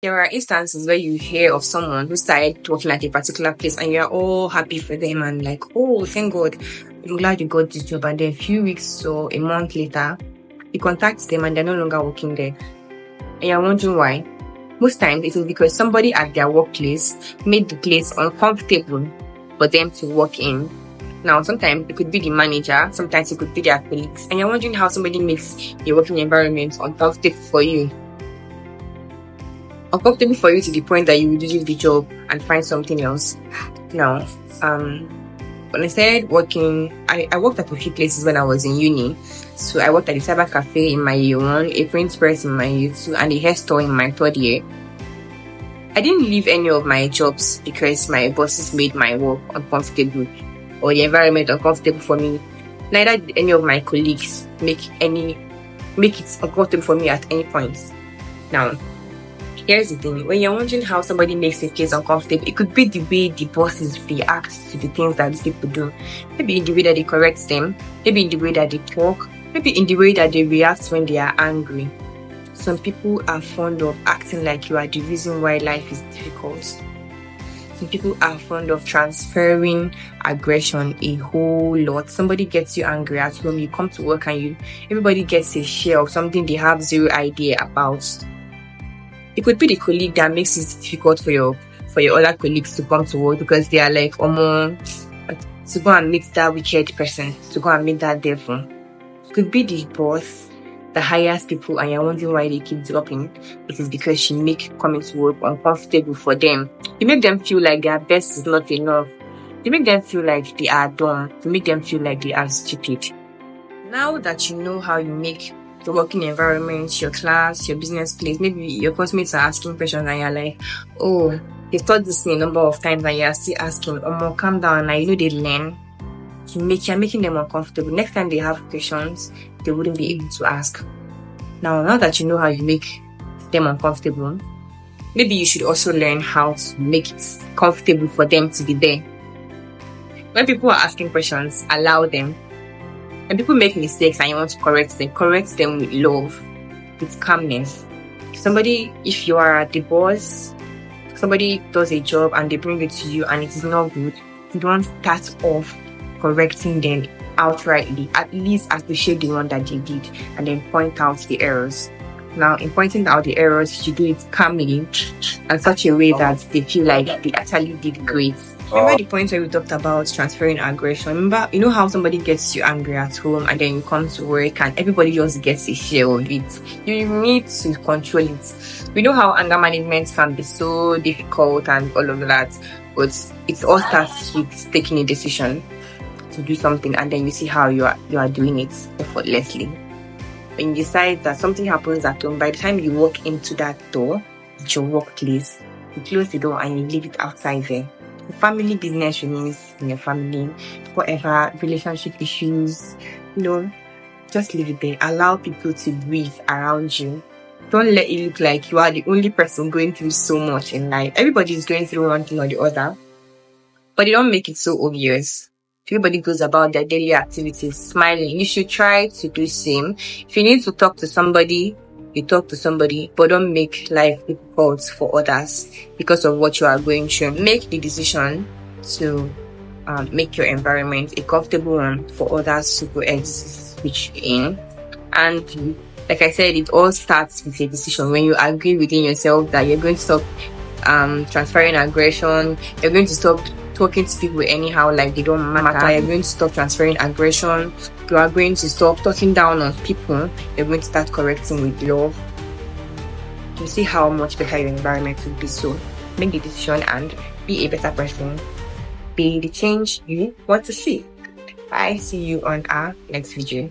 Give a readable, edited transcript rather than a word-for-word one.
There are instances where you hear of someone who started working at a particular place and you're all happy for them and like, oh, thank God, I'm glad you got this job. And then a few weeks or a month later, you contact them and they're no longer working there. And you're wondering why. Most times it is because somebody at their workplace made the place uncomfortable for them to work in. Now, sometimes it could be the manager, sometimes it could be their colleagues, and you're wondering how somebody makes your working environment uncomfortable for you. Uncomfortable for you to the point that you would leave the job and find something else. Now, when I started working, I worked at a few places when I was in uni. So I worked at a cyber cafe in my year 1, a print press in my year 2, and a hair store in my 3rd year. I didn't leave any of my jobs because my bosses made my work uncomfortable or the environment uncomfortable for me. Neither did any of my colleagues make it uncomfortable for me at any point. Now, here's the thing. When you're wondering how somebody makes a place uncomfortable, it could be the way the bosses react to the things that these people do. Maybe in the way that they correct them, maybe in the way that they talk, maybe in the way that they react when they are angry. Some people are fond of acting like you are the reason why life is difficult. Some people are fond of transferring aggression a whole lot. Somebody gets you angry at home, you come to work and everybody gets a share of something they have zero idea about. It could be the colleague that makes it difficult for your other colleagues to come to work because they are like, to go and meet that wicked person, to go and meet that devil. It could be the boss that hires people and you're wondering why they keep dropping. It is because she makes coming to work uncomfortable for them. You make them feel like their best is not enough. You make them feel like they are dumb. You make them feel like they are stupid. Now that you know how you make the working environment, your class, your business place, maybe your classmates are asking questions and you're like, oh, they've taught this a number of times and you're still asking, calm down. Now you know they learn. You're making them uncomfortable. Next time they have questions, they wouldn't be able to ask. Now that you know how you make them uncomfortable, maybe you should also learn how to make it comfortable for them to be there. When people are asking questions, allow them. When people make mistakes and you want to correct them with love, with calmness. If you are the boss, somebody does a job and they bring it to you and it is not good, you don't start off correcting them outrightly. At least appreciate the one that they did and then point out the errors. Now, in pointing out the errors, you do it calmly and such a way that they feel like they actually did great. Remember the point where we talked about transferring aggression? Remember, you know how somebody gets you angry at home and then you come to work and everybody just gets a share of it. You need to control it. We know how anger management can be so difficult and all of that, but it all starts with taking a decision to do something and then you see how you are doing it effortlessly. When you decide that something happens at home, by the time you walk into that door at your workplace, you close the door and you leave it outside there. The family business remains in your family. Whatever relationship issues, just leave it there. Allow people to breathe around you. Don't let it look like you are the only person going through so much in life. Everybody is going through one thing or the other, but they don't make it so obvious. Everybody goes about their daily activities smiling. You should try to do the same. If you need to talk to somebody, you talk to somebody, but don't make life difficult for others because of what you are going through. Make the decision to make your environment a comfortable one for others to coexist with you in. And like I said, it all starts with a decision. When you agree within yourself that you're going to stop transferring aggression, you're going to stop talking to people anyhow like they don't matter, you're going to stop transferring aggression, you are going to stop talking down on people, you're going to start correcting with love. You see how much better your environment will be. So make the decision and be a better person. Be the change you want to see. Bye. See you on our next video.